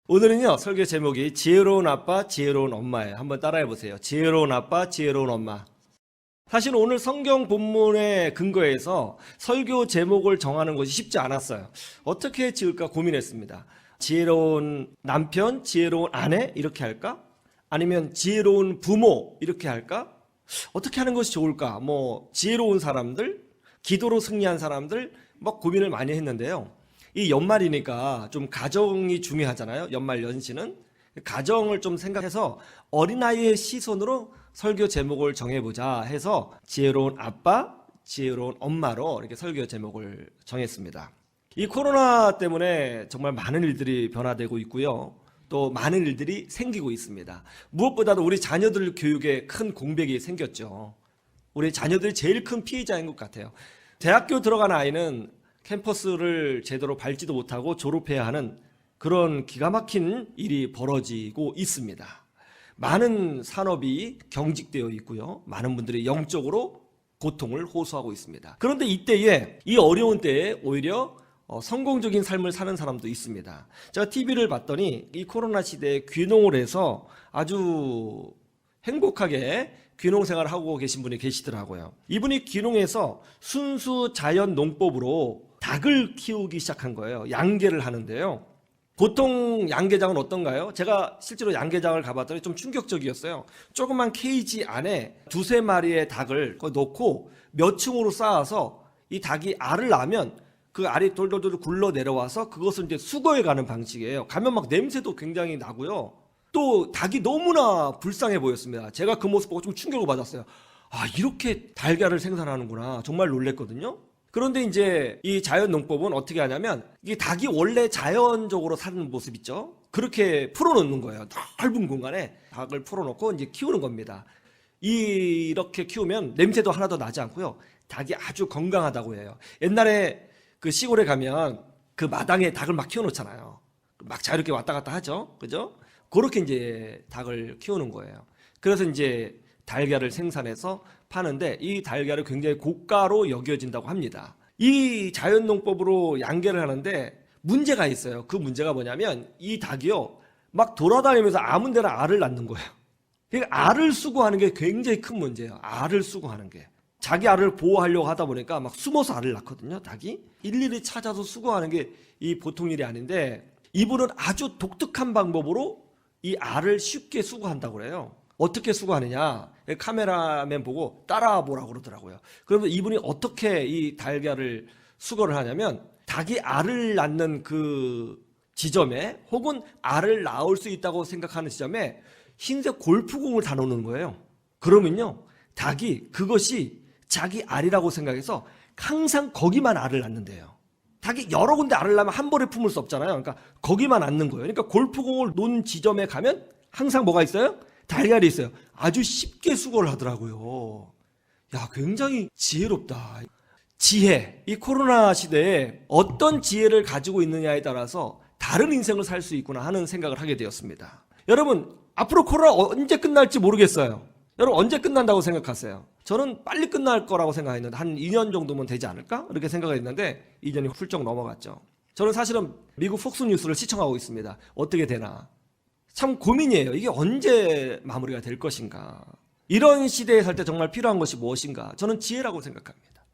오늘은요, 설교 제목이 지혜로운 아빠, 지혜로운 엄마예요. 한번 따라해 보세요. 지혜로운 아빠, 지혜로운 엄마. 사실 오늘 성경 본문에 근거해서 설교 제목을 정하는 것이 쉽지 않았어요. 어떻게 지을까 고민했습니다. 지혜로운 남편, 지혜로운 아내 이렇게 할까? 아니면 지혜로운 부모 이렇게 할까? 어떻게 하는 것이 좋을까? 지혜로운 사람들, 기도로 승리한 사람들 막 고민을 많이 했는데요. 이 연말이니까 좀 가정이 중요하잖아요. 연말 연시는 가정을 좀 생각해서 어린아이의 시선으로 설교 제목을 정해보자 해서 지혜로운 아빠, 지혜로운 엄마로 이렇게 설교 제목을 정했습니다. 이 코로나 때문에 정말 많은 일들이 변화되고 있고요. 또 많은 일들이 생기고 있습니다. 무엇보다도 우리 자녀들 교육에 큰 공백이 생겼죠. 우리 자녀들이 제일 큰 피해자인 것 같아요. 대학교 들어간 아이는 캠퍼스를 제대로 밟지도 못하고 졸업해야 하는 그런 기가 막힌 일이 벌어지고 있습니다. 많은 산업이 경직되어 있고요. 많은 분들이 영적으로 고통을 호소하고 있습니다. 그런데 이때에 이 어려운 때에 오히려 성공적인 삶을 사는 사람도 있습니다. 제가 TV를 봤더니 이 코로나 시대에 귀농을 해서 아주 행복하게 귀농 생활을 하고 계신 분이 계시더라고요. 이분이 귀농해서 순수 자연 농법으로 닭을 키우기 시작한 거예요. 양계를 하는데요. 보통 양계장은 어떤가요? 제가 실제로 양계장을 가봤더니 좀 충격적이었어요. 조그만 케이지 안에 두세 마리의 닭을 넣고 몇 층으로 쌓아서 이 닭이 알을 낳으면 그 알이 돌돌돌 굴러 내려와서 그것을 이제 수거해 가는 방식이에요. 가면 막 냄새도 굉장히 나고요. 또 닭이 너무나 불쌍해 보였습니다. 제가 그 모습 보고 좀 충격을 받았어요. 아, 이렇게 달걀을 생산하는구나. 정말 놀랬거든요. 그런데 이제 이 자연 농법은 어떻게 하냐면 이 닭이 원래 자연적으로 사는 모습 있죠. 그렇게 풀어놓는 거예요. 넓은 공간에 닭을 풀어놓고 이제 키우는 겁니다. 이렇게 키우면 냄새도 하나도 나지 않고요. 닭이 아주 건강하다고 해요. 옛날에 그 시골에 가면 그 마당에 닭을 막 키워놓잖아요. 막 자유롭게 왔다 갔다 하죠. 그죠? 그렇게 이제 닭을 키우는 거예요. 그래서 이제 달걀을 생산해서 파는데 이 달걀이 굉장히 고가로 여겨진다고 합니다. 이 자연농법으로 양계를 하는데 문제가 있어요. 그 문제가 뭐냐면 이 닭이요 막 돌아다니면서 아무 데나 알을 낳는 거예요. 그러니까 알을 수거하는 게 굉장히 큰 문제예요. 알을 수거하는 게. 자기 알을 보호하려고 하다 보니까 막 숨어서 알을 낳거든요. 닭이. 일일이 찾아서 수거하는 게 이 보통 일이 아닌데 이분은 아주 독특한 방법으로 이 알을 쉽게 수거한다고 그래요. 어떻게 수거하느냐? 카메라맨 보고 따라와 보라고 그러더라고요. 그러면 이분이 어떻게 이 달걀을 수거를 하냐면 닭이 알을 낳는 그 지점에 혹은 알을 낳을 수 있다고 생각하는 지점에 흰색 골프공을 다 놓는 거예요. 그러면요 닭이 그것이 자기 알이라고 생각해서 항상 거기만 알을 낳는데요. 닭이 여러 군데 알을 낳으면 한 번에 품을 수 없잖아요. 그러니까 거기만 낳는 거예요. 그러니까 골프공을 놓은 지점에 가면 항상 뭐가 있어요? 달걀이 있어요. 아주 쉽게 수거를 하더라고요. 야, 굉장히 지혜롭다. 지혜. 이 코로나 시대에 어떤 지혜를 가지고 있느냐에 따라서 다른 인생을 살 수 있구나 하는 생각을 하게 되었습니다. 여러분, 앞으로 코로나 언제 끝날지 모르겠어요. 여러분, 언제 끝난다고 생각하세요? 저는 빨리 끝날 거라고 생각했는데 한 2년 정도면 되지 않을까? 이렇게 생각했는데 2년이 훌쩍 넘어갔죠. 저는 사실은 미국 폭스뉴스를 시청하고 있습니다. 어떻게 되나? 참 고민이에요. 이게 언제 마무리가 될 것인가? 이런 시대에 살 때 정말 필요한 것이 무엇인가? 저는 지혜라고 생각합니다.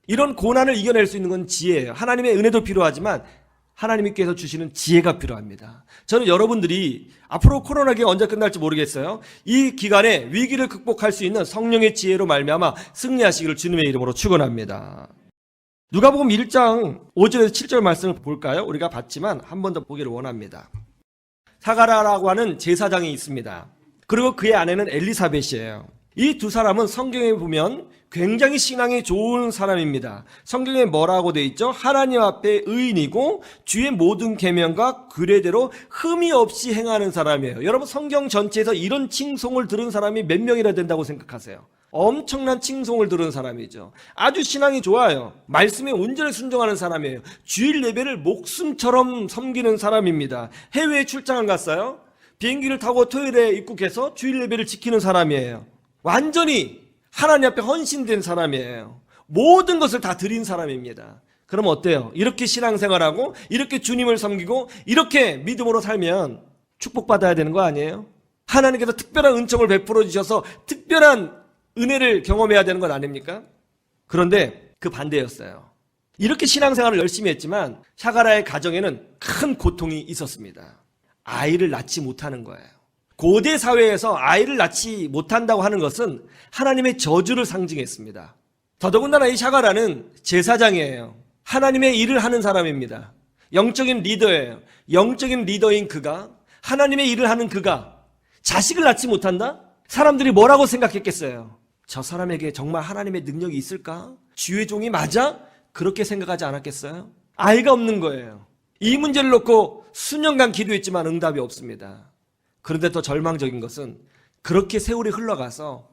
이런 고난을 이겨낼 수 있는 건 지혜예요. 하나님의 은혜도 필요하지만 하나님께서 주시는 지혜가 필요합니다. 저는 여러분들이 앞으로 코로나가 언제 끝날지 모르겠어요. 이 기간에 위기를 극복할 수 있는 성령의 지혜로 말미암아 승리하시기를 주님의 이름으로 축원합니다. 누가복음 1장 5절에서 7절 말씀을 볼까요? 우리가 봤지만 한 번 더 보기를 원합니다. 사가랴라고 하는 제사장이 있습니다. 그리고 그의 아내는 엘리사벳이에요. 이 두 사람은 성경에 보면 굉장히 신앙이 좋은 사람입니다. 성경에 뭐라고 되어 있죠? 하나님 앞에 의인이고 주의 모든 계명과 규례대로 흠이 없이 행하는 사람이에요. 여러분 성경 전체에서 이런 칭송을 들은 사람이 몇 명이나 된다고 생각하세요? 엄청난 칭송을 들은 사람이죠. 아주 신앙이 좋아요. 말씀에 온전히 순종하는 사람이에요. 주일 예배를 목숨처럼 섬기는 사람입니다. 해외에 출장을 갔어요. 비행기를 타고 토요일에 입국해서 주일 예배를 지키는 사람이에요. 완전히 하나님 앞에 헌신된 사람이에요. 모든 것을 다 드린 사람입니다. 그럼 어때요? 이렇게 신앙생활하고 이렇게 주님을 섬기고 이렇게 믿음으로 살면 축복받아야 되는 거 아니에요? 하나님께서 특별한 은총을 베풀어 주셔서 특별한 은혜를 경험해야 되는 건 아닙니까? 그런데 그 반대였어요. 이렇게 신앙생활을 열심히 했지만 샤가라의 가정에는 큰 고통이 있었습니다. 아이를 낳지 못하는 거예요. 고대 사회에서 아이를 낳지 못한다고 하는 것은 하나님의 저주를 상징했습니다. 더더군다나 이 샤가라는 제사장이에요. 하나님의 일을 하는 사람입니다. 영적인 리더예요. 영적인 리더인 그가, 하나님의 일을 하는 그가 자식을 낳지 못한다? 사람들이 뭐라고 생각했겠어요? 저 사람에게 정말 하나님의 능력이 있을까? 주의 종이 맞아? 그렇게 생각하지 않았겠어요? 아이가 없는 거예요. 이 문제를 놓고 수년간 기도했지만 응답이 없습니다. 그런데 더 절망적인 것은 그렇게 세월이 흘러가서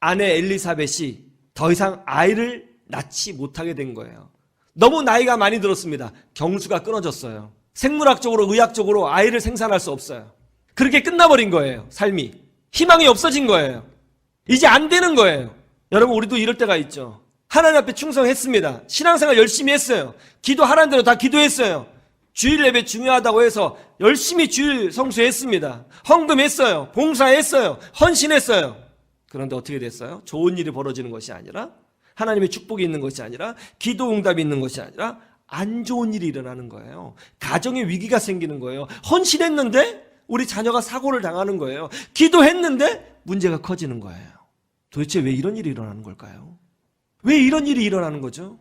아내 엘리사벳이 더 이상 아이를 낳지 못하게 된 거예요. 너무 나이가 많이 들었습니다. 경수가 끊어졌어요. 생물학적으로 의학적으로 아이를 생산할 수 없어요. 그렇게 끝나버린 거예요. 삶이. 희망이 없어진 거예요. 이제 안 되는 거예요. 여러분, 우리도 이럴 때가 있죠. 하나님 앞에 충성했습니다. 신앙생활 열심히 했어요. 기도하라는 대로 다 기도했어요. 주일 예배 중요하다고 해서 열심히 주일 성수했습니다. 헌금했어요. 봉사했어요. 헌신했어요. 그런데 어떻게 됐어요? 좋은 일이 벌어지는 것이 아니라, 하나님의 축복이 있는 것이 아니라, 기도 응답이 있는 것이 아니라 안 좋은 일이 일어나는 거예요. 가정에 위기가 생기는 거예요. 헌신했는데 우리 자녀가 사고를 당하는 거예요. 기도했는데 문제가 커지는 거예요. 도대체 왜 이런 일이 일어나는 걸까요? 왜 이런 일이 일어나는 거죠?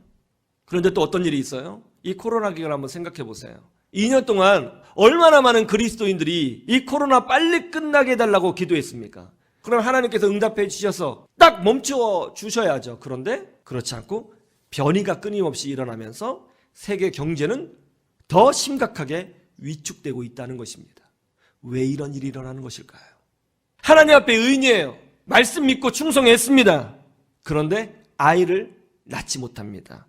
그런데 또 어떤 일이 있어요? 이 코로나 기간을 한번 생각해 보세요. 2년 동안 얼마나 많은 그리스도인들이 이 코로나 빨리 끝나게 해달라고 기도했습니까? 그럼 하나님께서 응답해 주셔서 딱 멈춰 주셔야죠. 그런데 그렇지 않고 변이가 끊임없이 일어나면서 세계 경제는 더 심각하게 위축되고 있다는 것입니다. 왜 이런 일이 일어나는 것일까요? 하나님 앞에 의인이에요. 말씀 믿고 충성했습니다. 그런데 아이를 낳지 못합니다.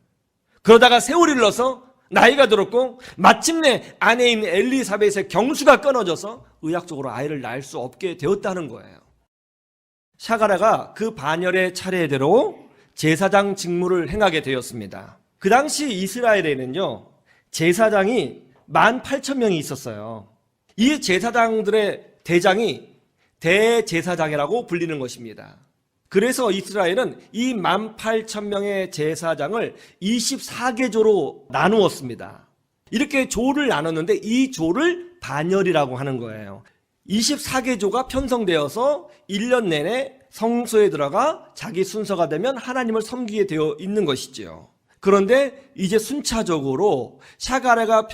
그러다가 세월이 흘러서 나이가 들었고 마침내 아내인 엘리사벳의 경수가 끊어져서 의학적으로 아이를 낳을 수 없게 되었다는 거예요. 샤가라가 그 반열의 차례대로 제사장 직무를 행하게 되었습니다. 그 당시 이스라엘에는요, 제사장이 18,000명이 있었어요. 이 제사장들의 대장이 대제사장이라고 불리는 것입니다. 그래서 이스라엘은 이 18,000명의 제사장을 24개조로 나누었습니다. 이렇게 조를 나눴는데 이 조를 반열이라고 하는 거예요. 24개조가 편성되어서 1년 내내 성소에 들어가 자기 순서가 되면 하나님을 섬기게 되어 있는 것이지요. 그런데 이제 순차적으로 샤가라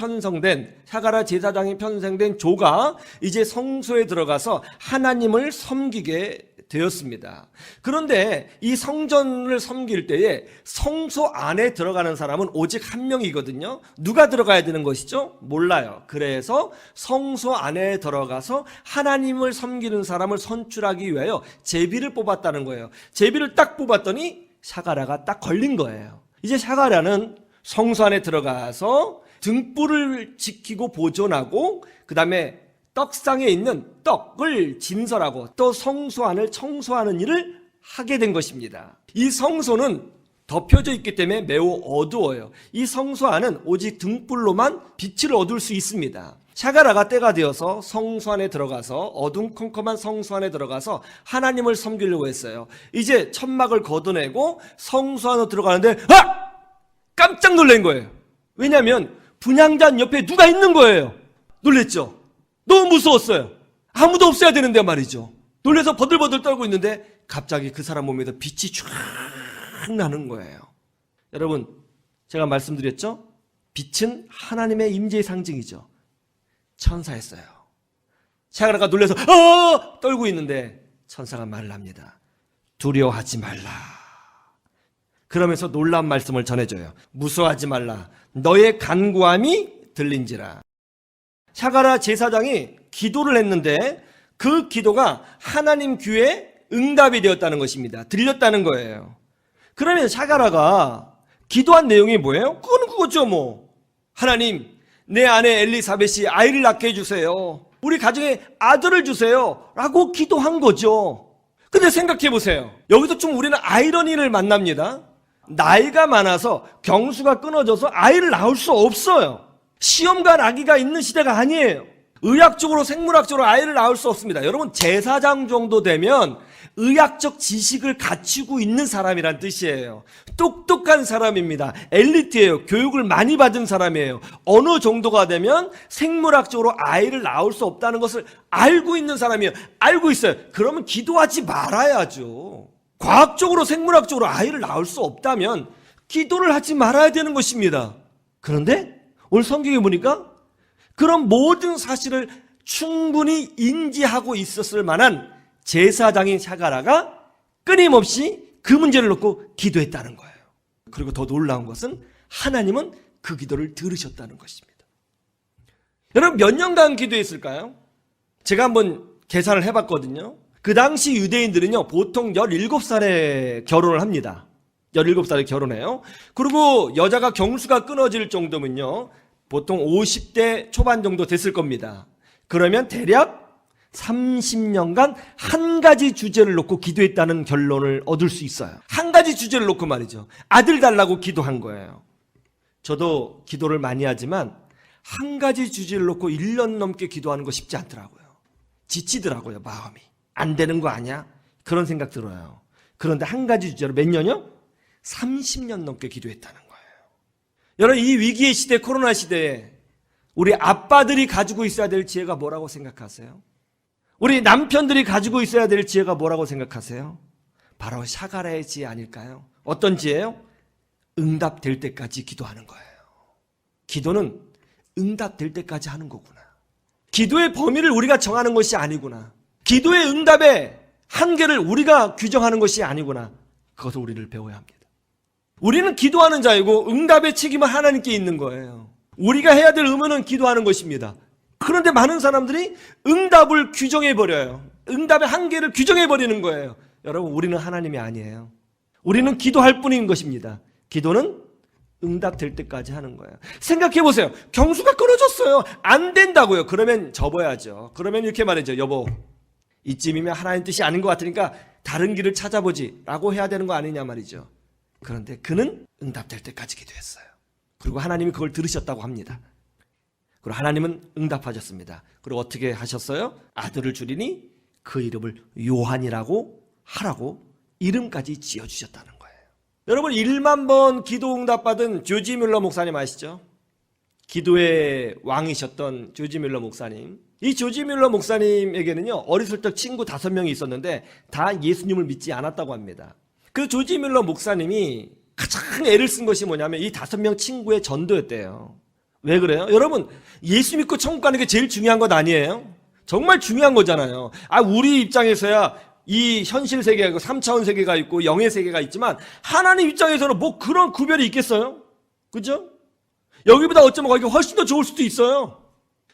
제사장이 편성된 조가 이제 성소에 들어가서 하나님을 섬기게 되었습니다. 그런데 이 성전을 섬길 때에 성소 안에 들어가는 사람은 오직 한 명이거든요. 누가 들어가야 되는 것이죠? 몰라요. 그래서 성소 안에 들어가서 하나님을 섬기는 사람을 선출하기 위하여 제비를 뽑았다는 거예요. 제비를 딱 뽑았더니 샤가라가 딱 걸린 거예요. 이제 샤가라는 성소 안에 들어가서 등불을 지키고 보존하고 그 다음에 떡상에 있는 떡을 진설하고 또 성소 안을 청소하는 일을 하게 된 것입니다. 이 성소는 덮여져 있기 때문에 매우 어두워요. 이 성소 안은 오직 등불로만 빛을 얻을 수 있습니다. 샤가라가 때가 되어서 성소 안에 들어가서 어둠컴컴한 성소 안에 들어가서 하나님을 섬기려고 했어요. 이제 천막을 걷어내고 성소 안으로 들어가는데 깜짝 놀란 거예요. 왜냐하면 분향단 옆에 누가 있는 거예요. 놀랬죠? 너무 무서웠어요. 아무도 없어야 되는데 말이죠. 놀라서 버들버들 떨고 있는데 갑자기 그 사람 몸에서 빛이 쫙 나는 거예요. 여러분, 제가 말씀드렸죠? 빛은 하나님의 임재의 상징이죠. 천사였어요. 샤가라가 놀라서 떨고 있는데 천사가 말을 합니다. 두려워하지 말라. 그러면서 놀라운 말씀을 전해줘요. 무서워하지 말라. 너의 간구함이 들린지라. 샤가라 제사장이 기도를 했는데 그 기도가 하나님 귀에 응답이 되었다는 것입니다. 들렸다는 거예요. 그러면 샤가라가 기도한 내용이 뭐예요? 그거는 그거죠 뭐. 하나님, 내 아내 엘리사벳이 아이를 낳게 해주세요. 우리 가정에 아들을 주세요. 라고 기도한 거죠. 근데 생각해 보세요. 여기서 좀 우리는 아이러니를 만납니다. 나이가 많아서 경수가 끊어져서 아이를 낳을 수 없어요. 시험관 아기가 있는 시대가 아니에요. 의학적으로 생물학적으로 아이를 낳을 수 없습니다. 여러분, 제사장 정도 되면 의학적 지식을 갖추고 있는 사람이란 뜻이에요. 똑똑한 사람입니다. 엘리트예요. 교육을 많이 받은 사람이에요. 어느 정도가 되면 생물학적으로 아이를 낳을 수 없다는 것을 알고 있는 사람이에요. 알고 있어요. 그러면 기도하지 말아야죠. 과학적으로 생물학적으로 아이를 낳을 수 없다면 기도를 하지 말아야 되는 것입니다. 그런데 오늘 성경에 보니까 그런 모든 사실을 충분히 인지하고 있었을 만한 제사장인 샤가라가 끊임없이 그 문제를 놓고 기도했다는 거예요. 그리고 더 놀라운 것은 하나님은 그 기도를 들으셨다는 것입니다. 여러분, 몇 년간 기도했을까요? 제가 한번 계산을 해봤거든요. 그 당시 유대인들은요, 보통 17살에 결혼을 합니다. 17살에 결혼해요. 그리고 여자가 경수가 끊어질 정도면요, 보통 50대 초반 정도 됐을 겁니다. 그러면 대략 30년간 한 가지 주제를 놓고 기도했다는 결론을 얻을 수 있어요. 한 가지 주제를 놓고 말이죠. 아들 달라고 기도한 거예요. 저도 기도를 많이 하지만 한 가지 주제를 놓고 1년 넘게 기도하는 거 쉽지 않더라고요. 지치더라고요, 마음이. 안 되는 거 아니야? 그런 생각 들어요. 그런데 한 가지 주제로 몇 년이요? 30년 넘게 기도했다는 거예요. 여러분, 이 위기의 시대, 코로나 시대에 우리 아빠들이 가지고 있어야 될 지혜가 뭐라고 생각하세요? 우리 남편들이 가지고 있어야 될 지혜가 뭐라고 생각하세요? 바로 샤가라의 지혜 아닐까요? 어떤 지혜요? 응답될 때까지 기도하는 거예요. 기도는 응답될 때까지 하는 거구나. 기도의 범위를 우리가 정하는 것이 아니구나. 기도의 응답의 한계를 우리가 규정하는 것이 아니구나. 그것을 우리를 배워야 합니다. 우리는 기도하는 자이고 응답의 책임은 하나님께 있는 거예요. 우리가 해야 될 의무는 기도하는 것입니다. 그런데 많은 사람들이 응답을 규정해버려요. 응답의 한계를 규정해버리는 거예요. 여러분, 우리는 하나님이 아니에요. 우리는 기도할 뿐인 것입니다. 기도는 응답될 때까지 하는 거예요. 생각해보세요. 경수가 끊어졌어요. 안 된다고요. 그러면 접어야죠. 그러면 이렇게 말이죠. 여보, 이쯤이면 하나님 뜻이 아닌 것 같으니까 다른 길을 찾아보지 라고 해야 되는 거 아니냐 말이죠. 그런데 그는 응답될 때까지 기도했어요. 그리고 하나님이 그걸 들으셨다고 합니다. 그리고 하나님은 응답하셨습니다. 그리고 어떻게 하셨어요? 아들을 주리니 그 이름을 요한이라고 하라고 이름까지 지어주셨다는 거예요. 여러분, 1만 번 기도 응답받은 조지 뮬러 목사님 아시죠? 기도의 왕이셨던 조지 뮬러 목사님. 이 조지 뮬러 목사님에게는요, 어렸을 적 친구 5명이 있었는데 다 예수님을 믿지 않았다고 합니다. 그 조지 뮬러 목사님이 가장 애를 쓴 것이 뭐냐면 이 5명 친구의 전도였대요. 왜 그래요? 여러분, 예수 믿고 천국 가는 게 제일 중요한 것 아니에요? 정말 중요한 거잖아요. 우리 입장에서야 이 현실 세계가 있고 3차원 세계가 있고 영의 세계가 있지만 하나님 입장에서는 뭐 그런 구별이 있겠어요? 그죠? 여기보다 어쩌면 거기가 훨씬 더 좋을 수도 있어요.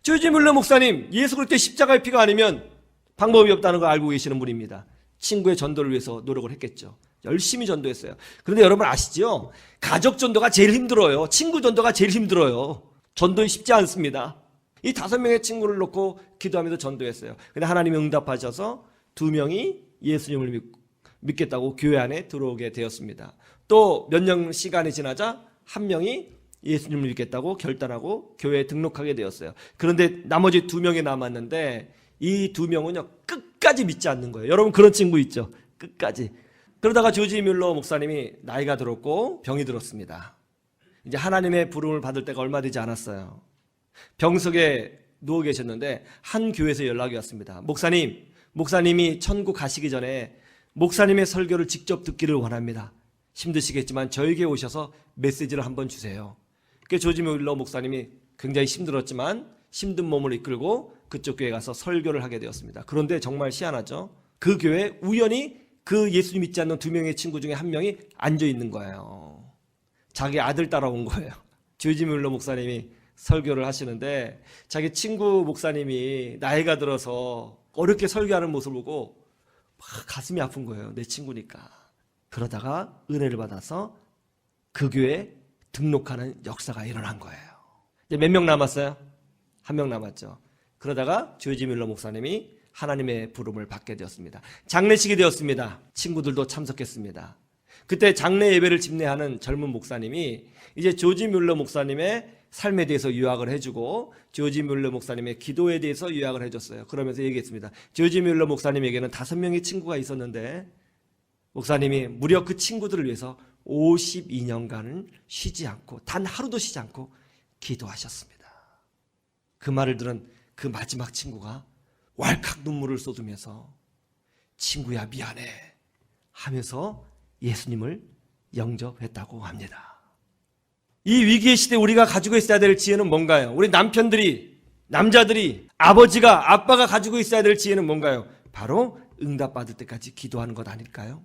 조지 뮬러 목사님, 예수 그리스도의 십자가의 피가 아니면 방법이 없다는 걸 알고 계시는 분입니다. 친구의 전도를 위해서 노력을 했겠죠. 열심히 전도했어요. 그런데 여러분 아시죠? 가족 전도가 제일 힘들어요. 친구 전도가 제일 힘들어요. 전도는 쉽지 않습니다. 이 5명의 친구를 놓고 기도하면서 전도했어요. 근데 하나님이 응답하셔서 2명이 예수님을 믿겠다고 교회 안에 들어오게 되었습니다. 또 몇 년 시간이 지나자 1명이 예수님을 믿겠다고 결단하고 교회에 등록하게 되었어요. 그런데 나머지 2명이 남았는데 이 2명은요 끝까지 믿지 않는 거예요. 여러분, 그런 친구 있죠? 끝까지. 그러다가 조지 뮬러 목사님이 나이가 들었고 병이 들었습니다. 이제 하나님의 부름을 받을 때가 얼마 되지 않았어요. 병석에 누워 계셨는데 한 교회에서 연락이 왔습니다. 목사님이 천국 가시기 전에 목사님의 설교를 직접 듣기를 원합니다. 힘드시겠지만 저에게 오셔서 메시지를 한번 주세요. 그래서 조지 뮬러 목사님이 굉장히 힘들었지만 힘든 몸을 이끌고 그쪽 교회에 가서 설교를 하게 되었습니다. 그런데 정말 희한하죠. 그 교회에 우연히 그 예수님 믿지 않는 2명의 친구 중에 1명이 앉아있는 거예요. 자기 아들 따라온 거예요. 조지 뮬러 목사님이 설교를 하시는데 자기 친구 목사님이 나이가 들어서 어렵게 설교하는 모습을 보고 막 가슴이 아픈 거예요. 내 친구니까. 그러다가 은혜를 받아서 그 교회에 등록하는 역사가 일어난 거예요. 이제 몇 명 남았어요? 1명 남았죠. 그러다가 조지 뮬러 목사님이 하나님의 부름을 받게 되었습니다. 장례식이 되었습니다. 친구들도 참석했습니다. 그때 장례 예배를 집례하는 젊은 목사님이 이제 조지 뮬러 목사님의 삶에 대해서 요약을 해주고 조지 뮬러 목사님의 기도에 대해서 요약을 해줬어요. 그러면서 얘기했습니다. 조지 뮬러 목사님에게는 5명의 친구가 있었는데 목사님이 무려 그 친구들을 위해서 52년간은 쉬지 않고 단 하루도 쉬지 않고 기도하셨습니다. 그 말을 들은 그 마지막 친구가 왈칵 눈물을 쏟으면서 친구야 미안해 하면서 예수님을 영접했다고 합니다. 이 위기의 시대에 우리가 가지고 있어야 될 지혜는 뭔가요? 우리 남편들이, 남자들이, 아버지가, 아빠가 가지고 있어야 될 지혜는 뭔가요? 바로 응답받을 때까지 기도하는 것 아닐까요?